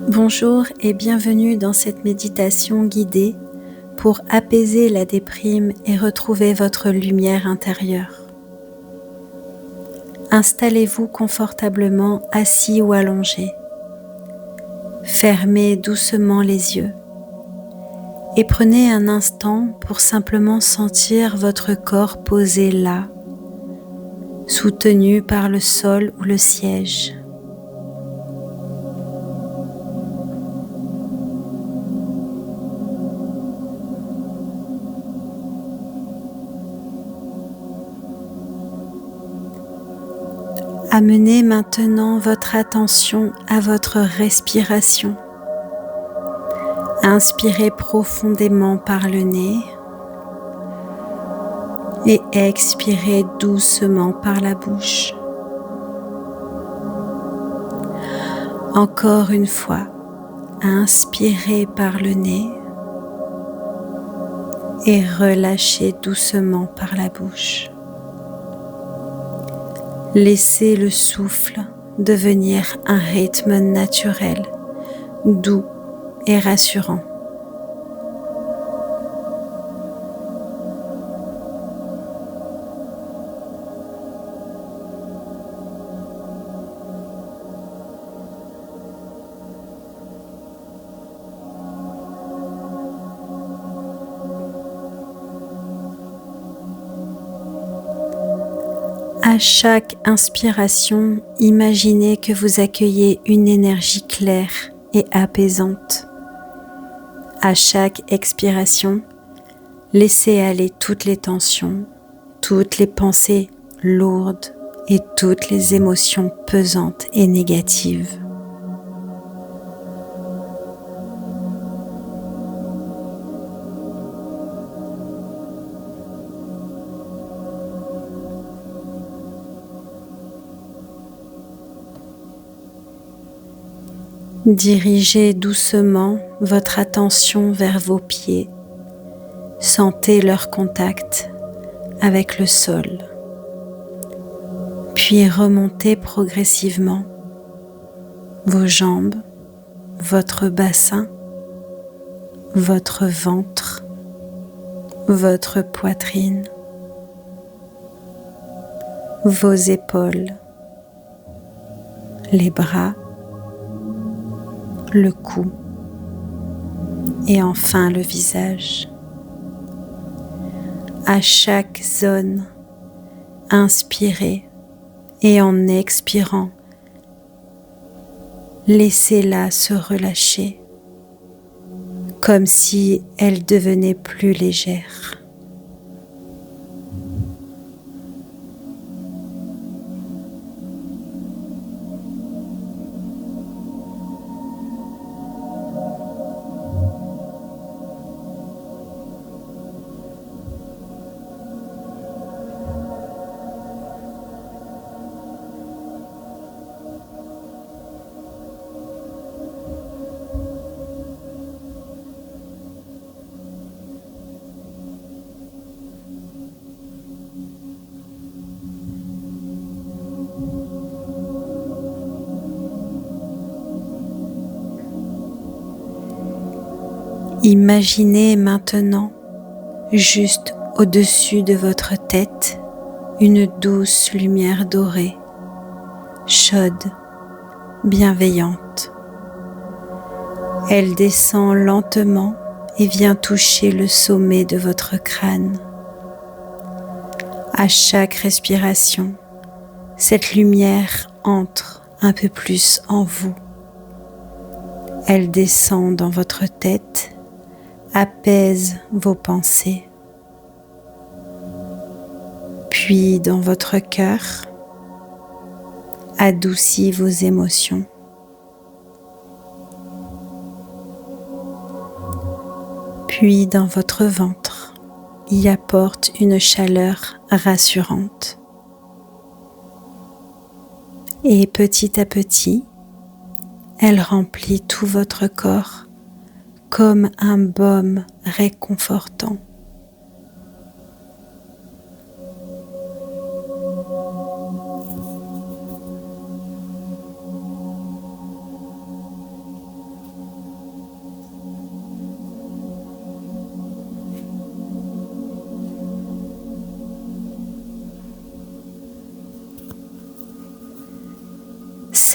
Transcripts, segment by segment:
Bonjour et bienvenue dans cette méditation guidée pour apaiser la déprime et retrouver votre lumière intérieure. Installez-vous confortablement assis ou allongé. Fermez doucement les yeux et prenez un instant pour simplement sentir votre corps posé là, soutenu par le sol ou le siège. Amenez maintenant votre attention à votre respiration. Inspirez profondément par le nez et expirez doucement par la bouche. Encore une fois, inspirez par le nez et relâchez doucement par la bouche. Laissez le souffle devenir un rythme naturel, doux et rassurant. À chaque inspiration, imaginez que vous accueillez une énergie claire et apaisante. À chaque expiration, laissez aller toutes les tensions, toutes les pensées lourdes et toutes les émotions pesantes et négatives. Dirigez doucement votre attention vers vos pieds. Sentez leur contact avec le sol. Puis remontez progressivement vos jambes, votre bassin, votre ventre, votre poitrine, vos épaules, les bras, le cou et enfin le visage. À chaque zone, inspirez et en expirant, laissez-la se relâcher comme si elle devenait plus légère. Imaginez maintenant, juste au-dessus de votre tête, une douce lumière dorée, chaude, bienveillante. Elle descend lentement et vient toucher le sommet de votre crâne. À chaque respiration, cette lumière entre un peu plus en vous. Elle descend dans votre tête, apaise vos pensées, puis dans votre cœur, adoucit vos émotions. Puis dans votre ventre, y apporte une chaleur rassurante. Et petit à petit, elle remplit tout votre corps comme un baume réconfortant.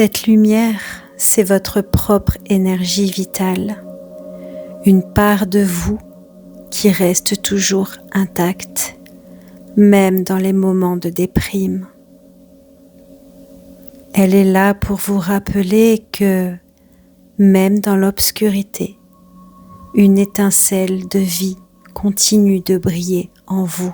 Cette lumière, c'est votre propre énergie vitale, une part de vous qui reste toujours intacte, même dans les moments de déprime. Elle est là pour vous rappeler que, même dans l'obscurité, une étincelle de vie continue de briller en vous.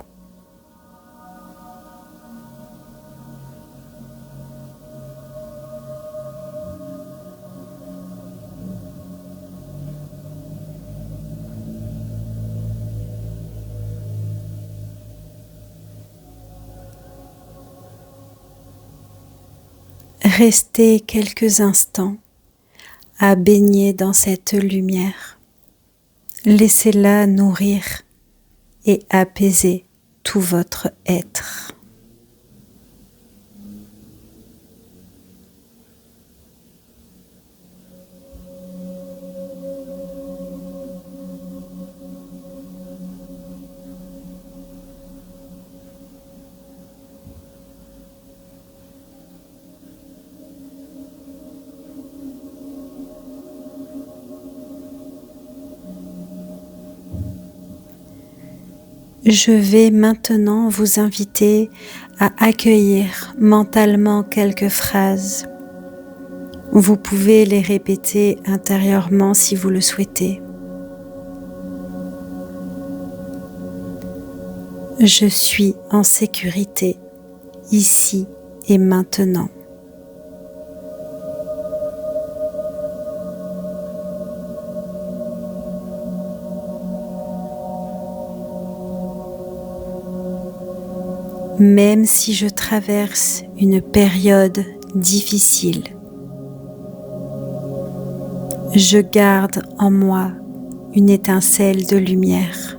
Restez quelques instants à baigner dans cette lumière. Laissez-la nourrir et apaiser tout votre être. Je vais maintenant vous inviter à accueillir mentalement quelques phrases. Vous pouvez les répéter intérieurement si vous le souhaitez. Je suis en sécurité ici et maintenant. Même si je traverse une période difficile, je garde en moi une étincelle de lumière.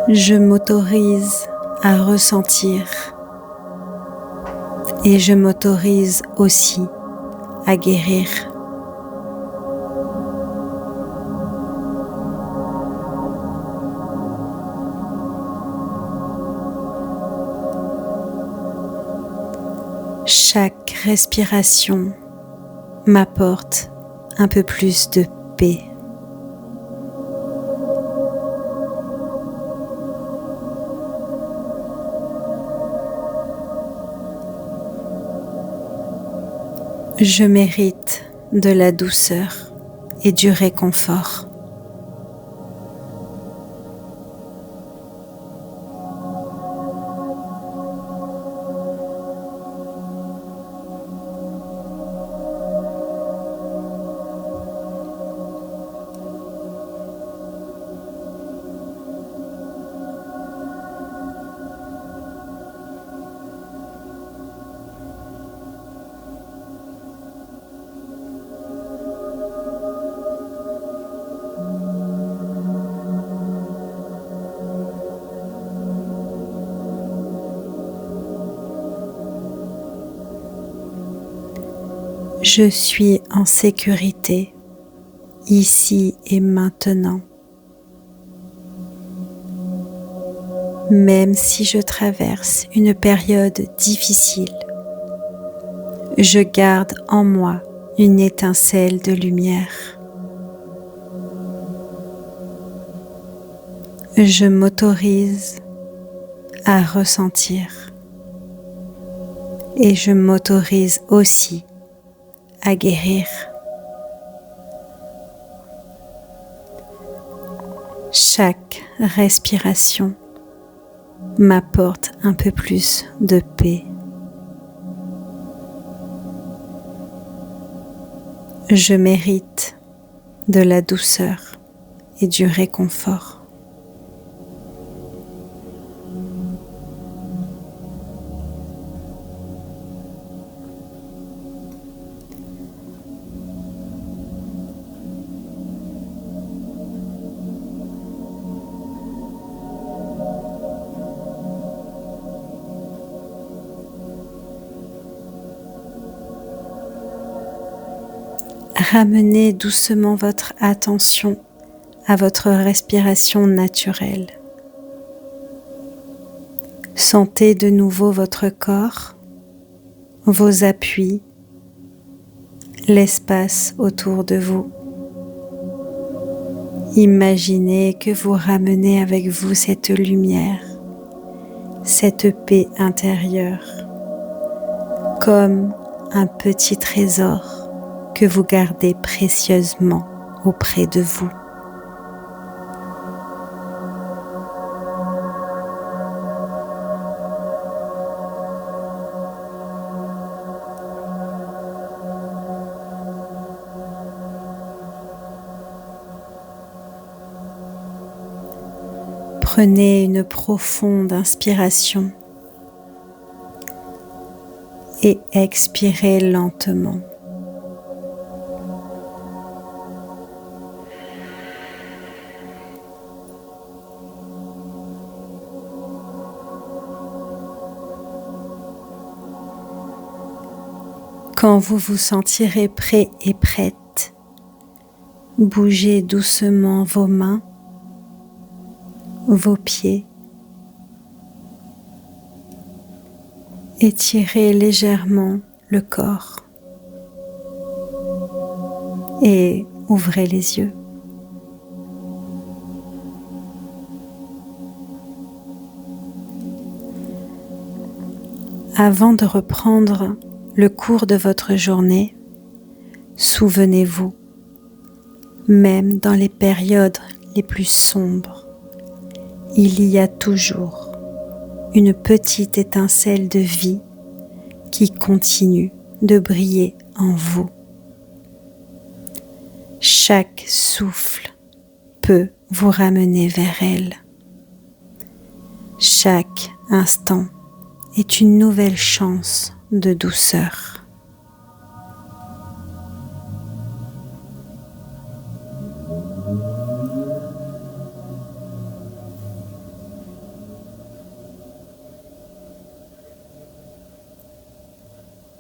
Je m'autorise à ressentir et je m'autorise aussi à guérir. Chaque respiration m'apporte un peu plus de paix. Je mérite de la douceur et du réconfort. Je suis en sécurité, ici et maintenant. Même si je traverse une période difficile, je garde en moi une étincelle de lumière. Je m'autorise à ressentir et je m'autorise aussi à guérir. Chaque respiration m'apporte un peu plus de paix. Je mérite de la douceur et du réconfort. Ramenez doucement votre attention à votre respiration naturelle. Sentez de nouveau votre corps, vos appuis, l'espace autour de vous. Imaginez que vous ramenez avec vous cette lumière, cette paix intérieure, comme un petit trésor que vous gardez précieusement auprès de vous. Prenez une profonde inspiration et expirez lentement. Quand vous vous sentirez prêt et prête, bougez doucement vos mains, vos pieds. Étirez légèrement le corps et ouvrez les yeux. Avant de reprendre le cours de votre journée, souvenez-vous, même dans les périodes les plus sombres, il y a toujours une petite étincelle de vie qui continue de briller en vous. Chaque souffle peut vous ramener vers elle. Chaque instant est une nouvelle chance de douceur.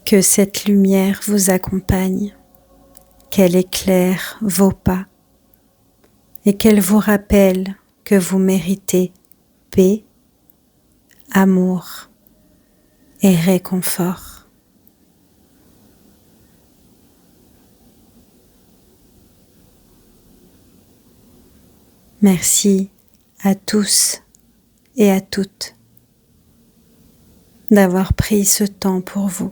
Que cette lumière vous accompagne, qu'elle éclaire vos pas et qu'elle vous rappelle que vous méritez paix, amour et réconfort. Merci à tous et à toutes d'avoir pris ce temps pour vous.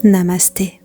Namasté.